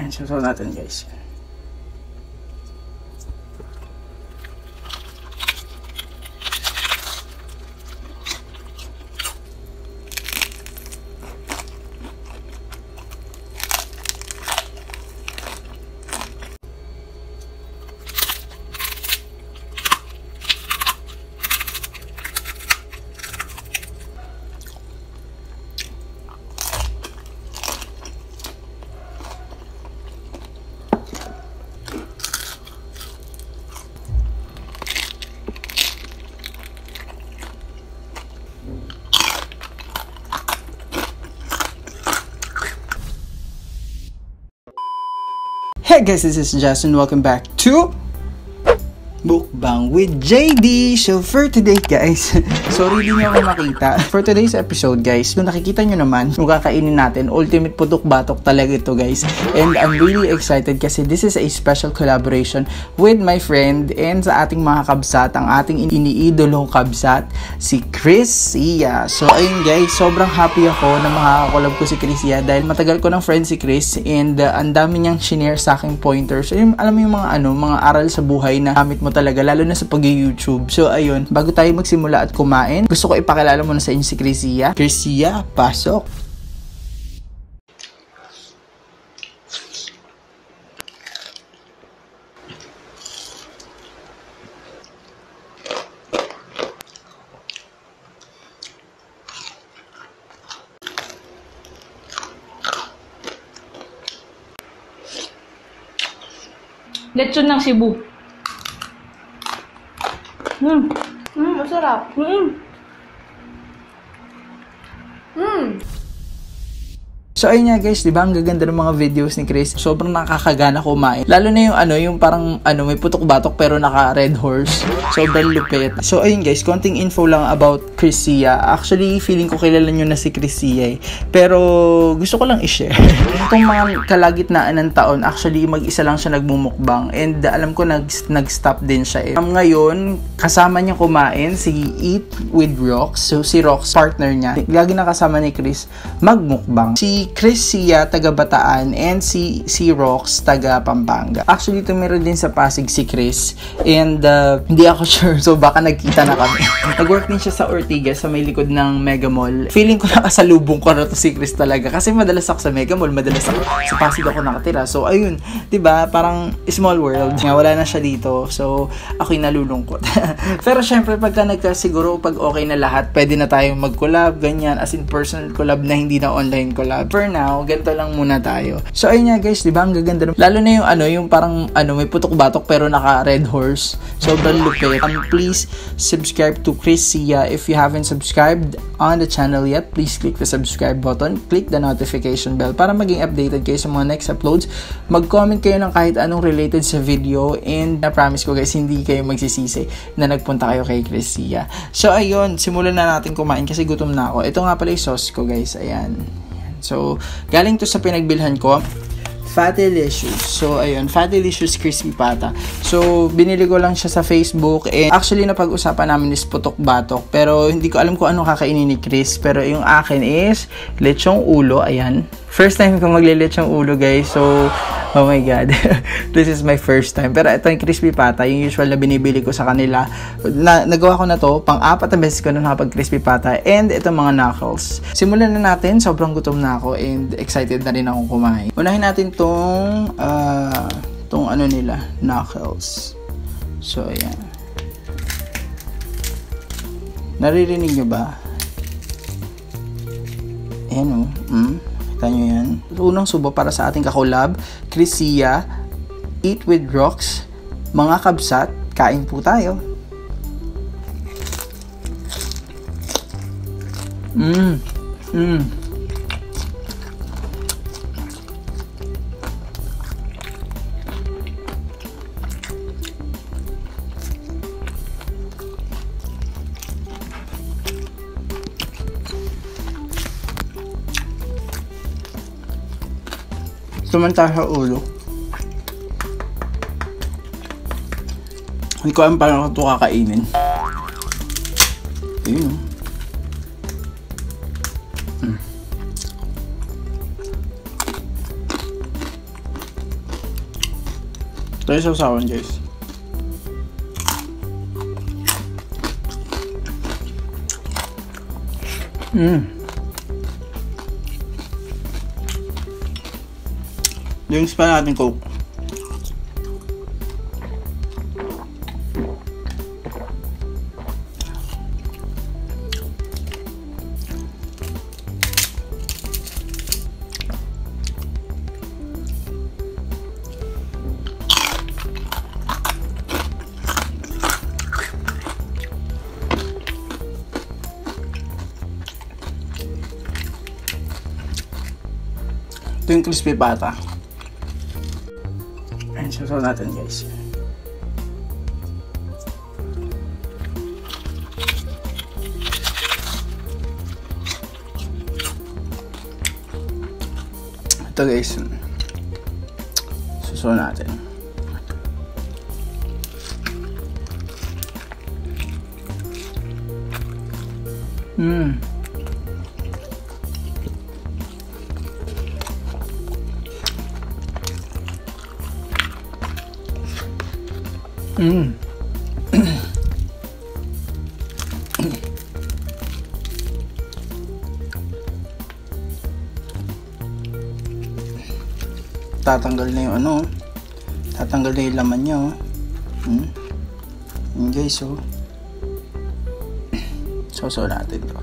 Ayan, susunod natin guys. Hey guys, this is Justin. Welcome back to Mukbang with JD. So for today guys, sorry di niyo ako makita. For today's episode guys, kung nakikita nyo naman, yung kakainin natin, ultimate putok-batok talaga ito guys. And I'm really excited kasi this is a special collaboration with my friend and sa ating mga kabsat, ang ating iniidolong kabsat, si Chris Sia. So ayun guys, sobrang happy ako na makakakolab ko si Chris Sia dahil matagal ko ng friend si Chris and ang dami niyang shinare sa aking pointers. So, alam mo yung mga aral sa buhay na gamit mo talaga, lalo na sa pag-YouTube. So ayun, bago tayo magsimula at kumain, gusto ko ipakilala muna sa inyo si Chris Sia. Chris Sia, pasok! Lechon ng Cebu. Masarap. So ayun nga guys, 'di ba? Ang gaganda ng mga videos ni Chris. Sobrang nakakagana kumain. Lalo na yung parang may putok-batok pero naka red horse. Sobrang lupit. So ayun guys, konting info lang about Chris Sia. Actually, feeling ko kilala niyo na si Chris Sia. Pero gusto ko lang i-share. Itong mga kalagitnaan ng taon, actually mag-isa lang siya nagmumukbang and alam ko nag-stop din siya. Ngayon, kasama niya kumain si Eat with Rox. So si Rox, partner niya. Lagi nakasama ni Chris magmukbang. Si Chris Sia, taga Bataan, and si Rox, taga Pampanga. Actually, tumira din sa Pasig si Chris, and hindi ako sure, so baka nagkita na kami. Nag-work din siya sa Ortigas, sa may likod ng Mega Mall. Feeling ko nakasalubong ko na to si Chris talaga, kasi madalas ako sa Mega Mall, madalas ako sa Pasig ako nakatira. So, ayun, diba, parang small world. Nga, wala na siya dito, so ako'y nalulungkot. Pero syempre, pag okay na lahat, pwede na tayong mag-collab, ganyan, as in personal collab na hindi na online collab. For now, ganito lang muna tayo. So ayun nga guys, 'di ba? Ang gaganda. Lalo na yung parang may putok-batok pero naka red horse. Sobrang lupit. Please subscribe to Chris Sia. If you haven't subscribed on the channel yet, please click the subscribe button, click the notification bell para maging updated kayo sa mga next uploads. Mag-comment kayo ng kahit anong related sa video and na promise ko guys, hindi kayo magsisisi na nagpunta kayo kay Chris Sia. So ayun, simulan na natin kumain kasi gutom na ako. Ito nga pala yung sauce ko guys. Ayan. So, galing to sa pinagbilhan ko, Fatilicious. So, ayun, Fatilicious Crispy Pata. So, binili ko lang siya sa Facebook. And actually, napag-usapan namin is putok-batok. Pero, hindi ko alam kung ano kakainin ni Chris. Pero, yung akin is lechong ulo. Ayan. First time ko magle-lechong ulo, guys. So, oh my God. This is my first time. Pero, ito yung crispy pata. Yung usual na binibili ko sa kanila. Nagawa ko na to. Pang-apat na beses ko na nakapag-crispy pata. And, ito mga knuckles. Simulan na natin. Sobrang gutom na ako. And, excited na rin akong kumain. Unahin natin tong knuckles. So, ayan. Naririnig nyo ba? Ayan o. Kita nyo yan. Unang subo para sa ating kakolab, Chris Sia, Eat with Rox. Mga kabsat, kain po tayo. Tumanta sa ulo. Hindi ko alam paano ito kakainin. Ayun o. Ito yung sausawan, guys. Drinks pa natin Coke. Ito yung crispy pata. Ayan, sasaw natin guys. Ito guys. Sasaw natin. Tatanggal na yung ano, tatanggal na yung laman niya, oh. Yun guys, oh. Sausaw natin to.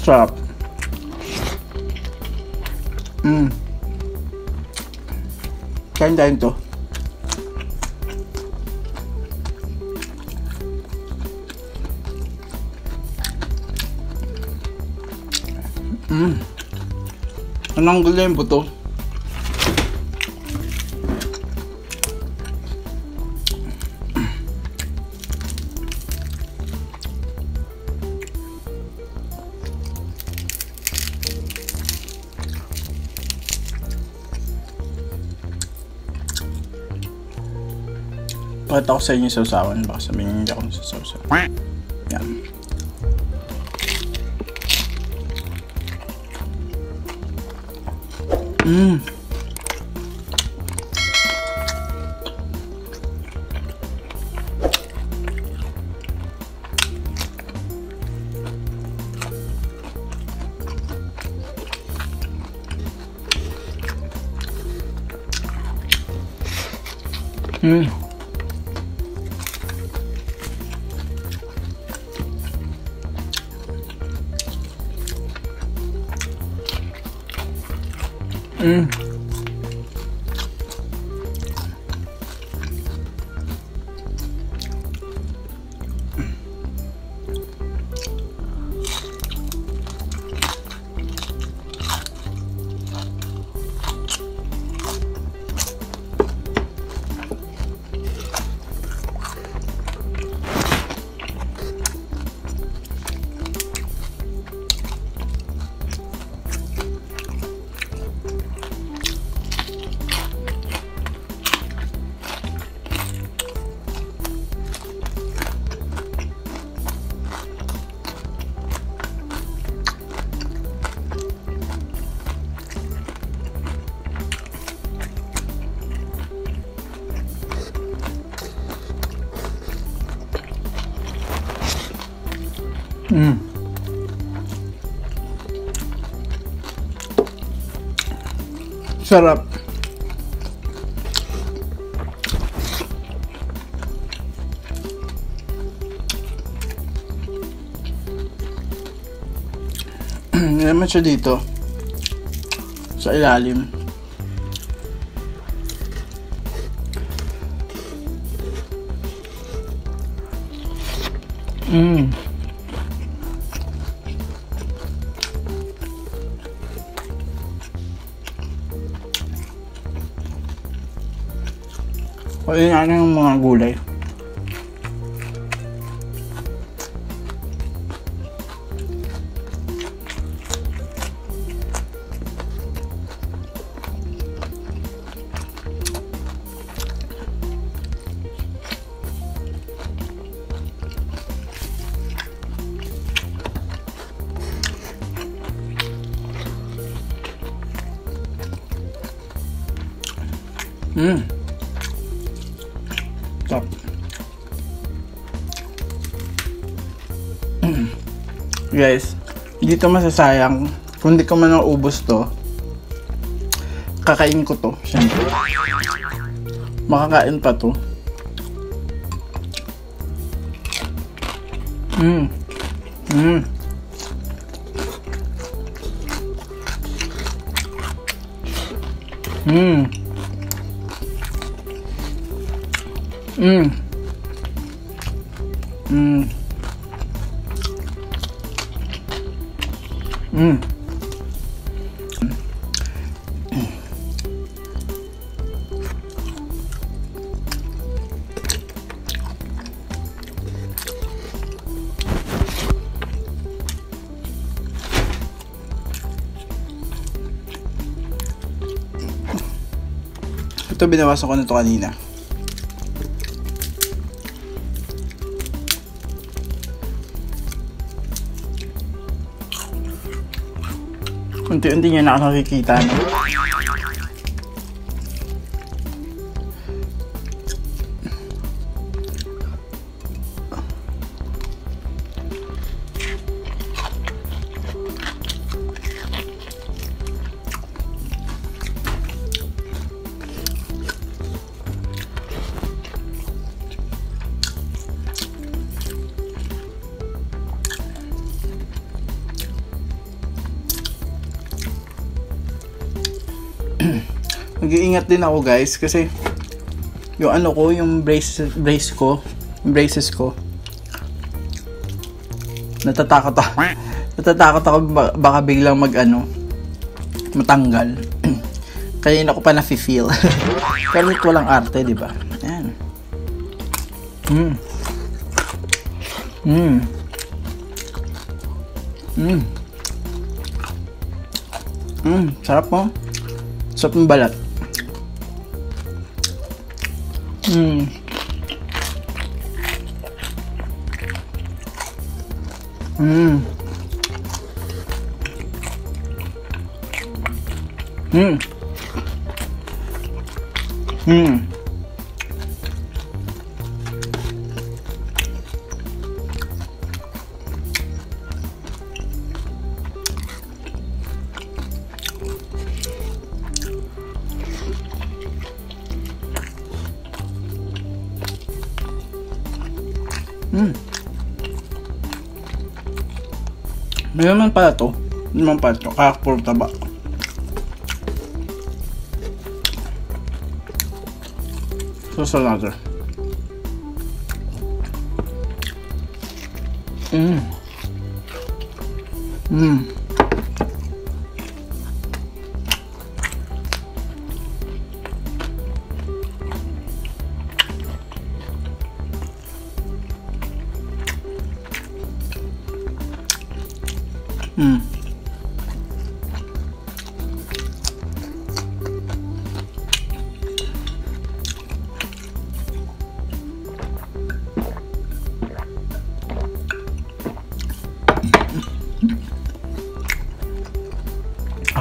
Sarap. Kain tayo to. Anong gulo yung buto? Pakita ko sa inyo yung sausawan. Baka sabihin nyo hindi ako nasasawsaw. Yan. Sarap. Naman siya dito sa ilalim. Mm. Kainin natin yung mga gulay. Top. Guys, hindi to masasayang. Kung di ko man naubos to, kakain ko to, syempre. Makakain pa to. Ito, binawasan ko na ito kanina. Unti-unti niya na nakikita, no? Mag-iingat din ako, guys, kasi yung ano ko, yung braces ko, natatakot ako baka biglang matanggal. Kaya yun ako pa na-feel. Pero ito walang arte, di ba? Ayan. Sarap mo. Sarap ng balat. Hindi naman pala to. Kaya puro taba. So natin.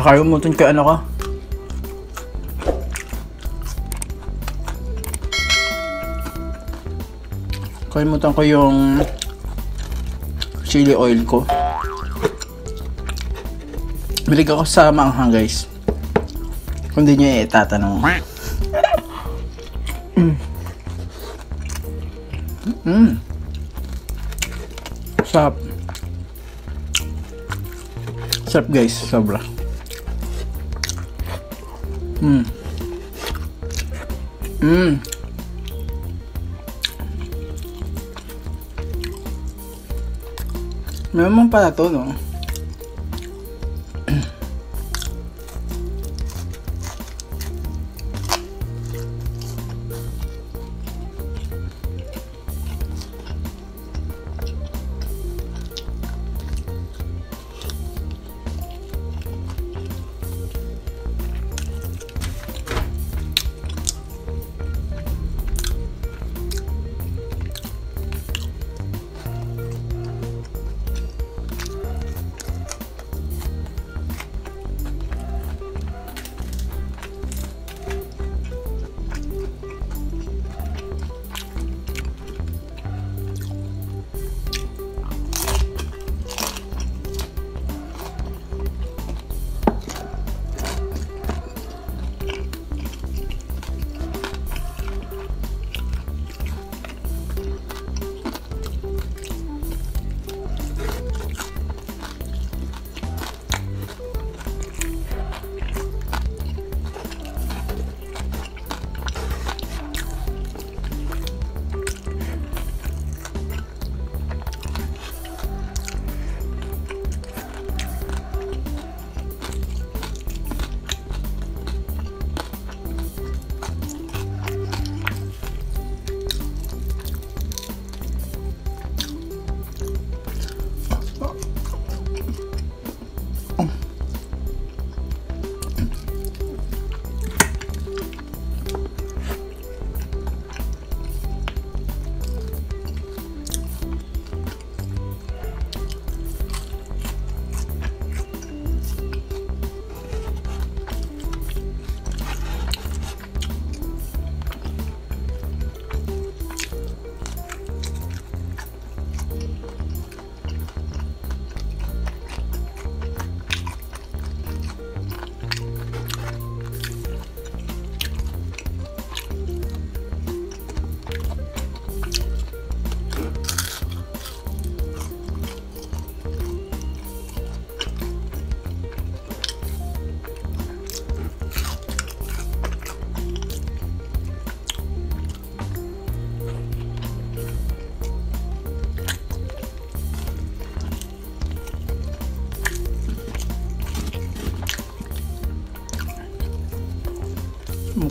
Nakalimutan ka ano ka? Kalimutan ko yung chili oil ko. Bilig ako sa maanghang, guys. Kung di nyo itatanong. Sarap. Sarap, guys. Sobra. Naman pala to, no?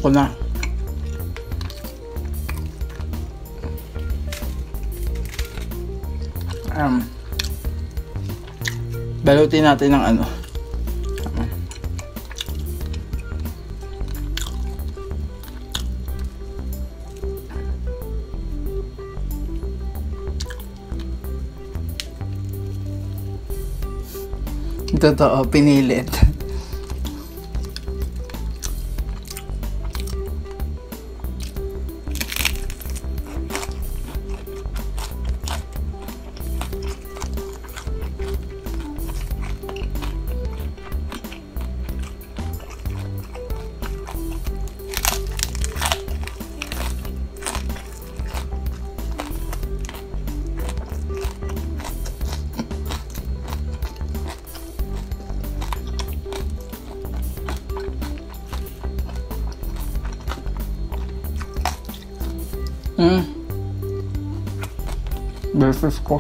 Ko na. Balutin natin ng ano. Totoo, pinilit. Beses ko.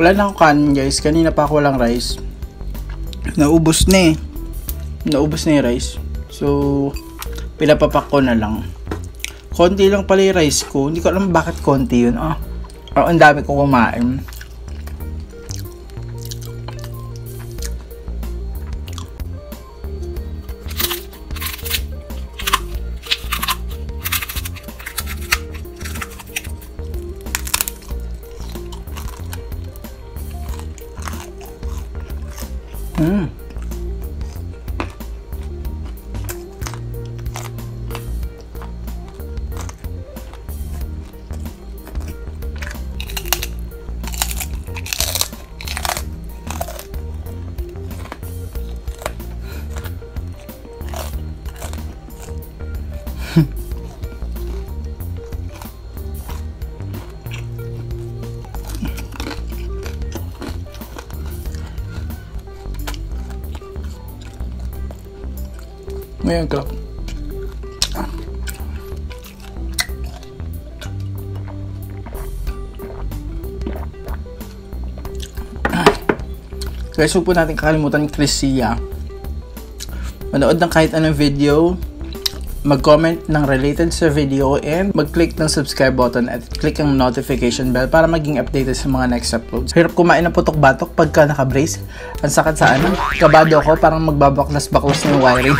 Wala na akong kanin guys. Kanina pa ako walang rice. Naubos na eh. Naubos na yung rice. So, pinapapak ko na lang. Konti lang pala yung rice ko. Hindi ko alam bakit konti yun. Ang dami ko kumain. Ngayon ka. Guys, huwag po natin kakalimutan yung Chrisia. Manood ng kahit anong video, mag-comment ng related sa video, and mag-click ng subscribe button at click ang notification bell para maging updated sa mga next uploads. Hirap kumain ng putok-batok pagka naka-brace. Ang sakit sa ano. Kabado ako, parang magbabaklas-baklas ng wiring.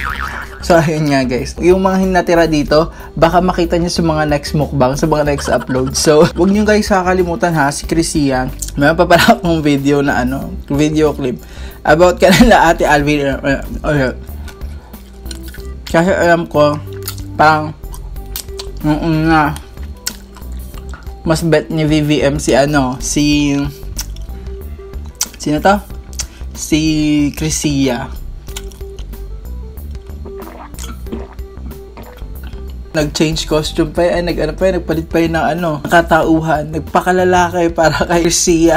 So, ayun nga guys. Yung mga hinatira dito, baka makita nyo sa mga next mukbang, sa mga next upload. So, huwag nyo guys kakalimutan ha, si Chrisia. May papala akong video na video clip about kanila Ate Alvin. Kasi alam ko, parang, na mas bet ni VVM sino to? Si Chrisia. Nag-change costume pa yan, nagpalit pa yun ng katauhan, nagpakalalaki para kay Chrisia.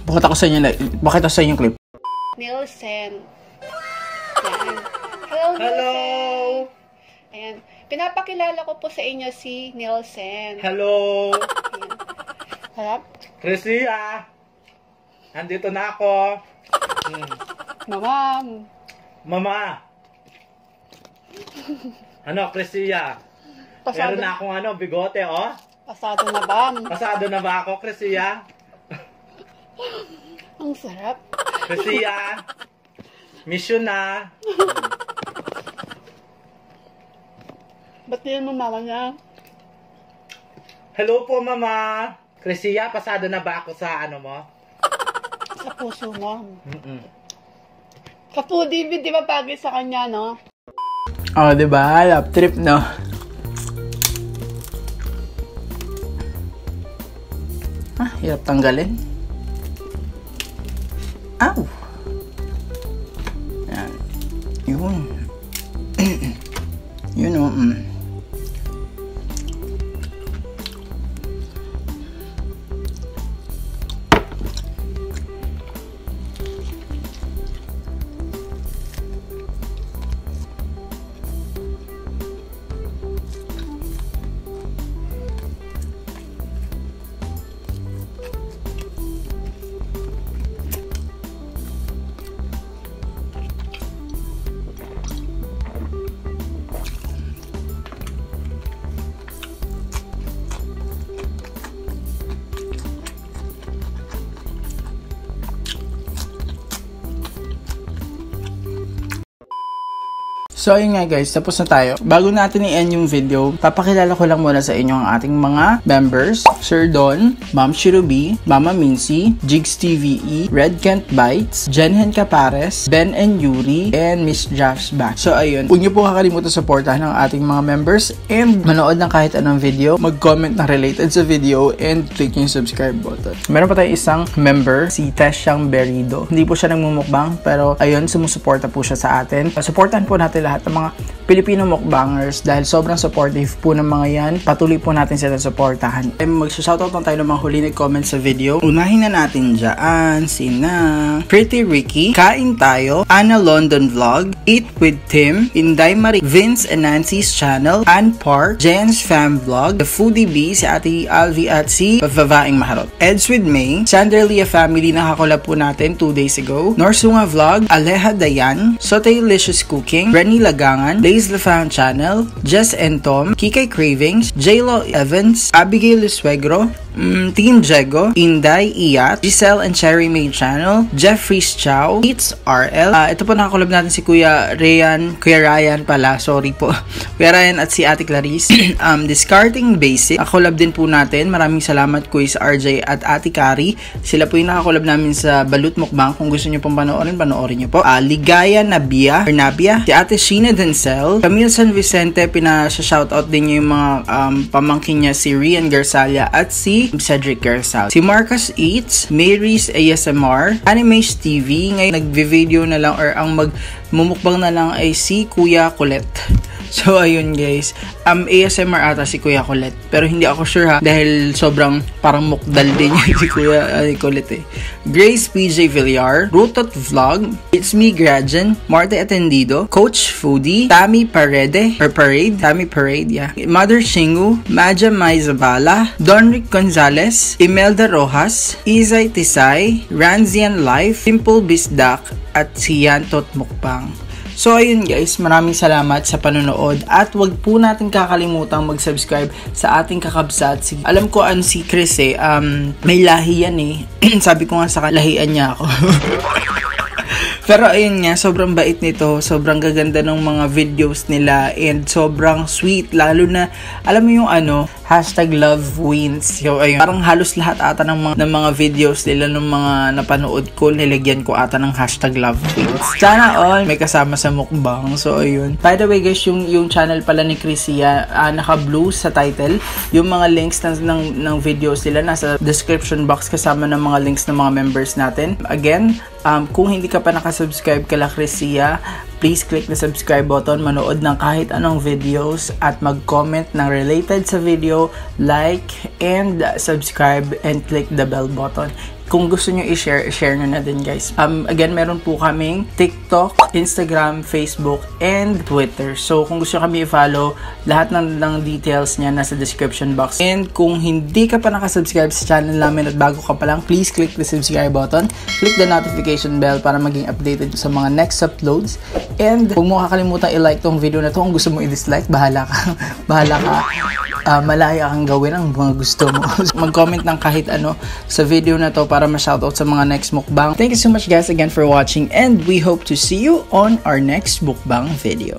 Bakit ako sa inyo yung clip? Nielsen. Yan. Hello, Nielsen. Ayan. Pinapakilala ko po sa inyo si Nielsen. Hello! Ayan. Harap. Chrisia! Andito na ako. Mama! Ano, Chrisia? Meron na akong bigote, oh? Pasado na ba? Pasado na ba ako, Chrisia? Ang sarap. Chrisia! Mission na! Ba't yun mo mama niya? Hello po, Mama! Chrisia, pasado na ba ako sa mo? Sa puso mo. Kapu, David, di ba bagay sa kanya, no? Oh, diba? Lap trip, no? Hirap tanggalin. Ow! Yan. Yun. Yun, oh. So ayun nga guys, tapos na tayo. Bago natin i-end yung video, papakilala ko lang muna sa inyo ang ating mga members. Sir Don, Ma'am Shirubi, Mama Mincy, Jigs TVE, Red Kent Bites, Jenhen Capares, Ben and Yuri, and Miss Josh Back. So ayun, huwag niyo po kakalimutan supportahan ang ating mga members and manood ng kahit anong video, mag-comment na related sa video, and click yung subscribe button. Meron pa tayong isang member, si Tesyang Berido. Hindi po siya nagmumukbang, pero ayun, sumusuporta po siya sa atin. Supportan po natin lahat ng mga Pilipino mukbangers dahil sobrang supportive po ng mga yan. Patuloy po natin sila supportahan. Mag-shoutout lang tayo ng mga huli nag-comment sa video. Unahin na natin dyan sina Pretty Ricky, Kain Tayo, Anna London Vlog, Eat with Tim, Inday Marie, Vince and Nancy's channel, Ann Park, Jen's Fam Vlog, The Foodie Bee, si Ate Alvi at si Babaeng Maharot, Eds with May, Sanderlia Family na kakulab po natin 2 days ago, Norsunga Vlog, Aleha Dayan, Sotaylicious Cooking, Renny Lagangan, Lays Lafang Channel, Jess and Tom, Kikay Cravings, J-Lo Evans, Abigail Lusuegro, Team Jego, Inday Iyat, Giselle and Cherry May Channel, Jeffrey's Chow, Eats RL. Ito po nakakulab natin si Kuya Ryan pala, sorry po. Kuya Ryan at si Ate Clarice. Discarding Basic, nakakulab din po natin. Maraming salamat Kuya RJ at Ate Kari. Sila po yung nakakulab namin sa Balut Mukbang. Kung gusto nyo pong panoorin nyo po. Ligaya Nabia, si Ate Sheena Denzel, Camille San Vicente, pinasa-shoutout din niya yung mga pamangkin niya, si Rian Garsalia at si Cedric Garsal. Si Marcus Eats, Mary's ASMR, Animaze TV, ngayon nagvi-video na lang or ang magmumukbang na lang ay si Kuya Colette. So, ayun guys. ASMR ata si Kuya Colette. Pero hindi ako sure ha. Dahil sobrang parang mukdal din yun si Kuya Colette eh. Grace PJ Villar, Rutot Vlog, It's Me Grajen, Marte Atendido, Coach Foodie, Tammy Parade, yeah. Mother Shingu, Maja Maizabala, Donric Gonzalez, Imelda Rojas, Izay Tisay, Ranzian Life, Simple Bisdak, at si Yantot Mukbang. So ayun guys, maraming salamat sa panonood at wag po natin kakalimutang mag-subscribe sa ating kakabsat. Alam ko si Chris may lahi yan eh. Sabi ko nga sa lahian niya ako. Pero ayun nga, sobrang bait nito, sobrang gaganda ng mga videos nila and sobrang sweet, lalo na alam mo yung #LoveWins. So ayun, parang halos lahat ata ng mga videos nila ng mga napanood ko, nilagyan ko ata ng #LoveWins. Sana all may kasama sa mukbang. So ayun. By the way guys, yung channel pala ni Chrisia, naka-blue sa title. Yung mga links ng videos nila nasa description box kasama ng mga links ng mga members natin. Again, kung hindi ka pa nakasubscribe kala Chrisia, please click the subscribe button, manood ng kahit anong videos at mag-comment ng related sa video, like and subscribe and click the bell button. Kung gusto nyo i-share nyo na din guys. Again, meron po kaming TikTok, Instagram, Facebook, and Twitter. So, kung gusto kami i-follow, lahat ng details niya nasa description box. And kung hindi ka pa nakasubscribe sa channel namin at bago ka pa lang, please click the subscribe button. Click the notification bell para maging updated sa mga next uploads. And huwag mo kakalimutan i-like tong video na to. Kung gusto mo i-dislike, bahala ka. Malaya kang gawin ang mga gusto mo. Mag-comment ng kahit ano sa video na to para ma-shoutout sa mga next mukbang. Thank you so much guys again for watching and we hope to see you on our next mukbang video.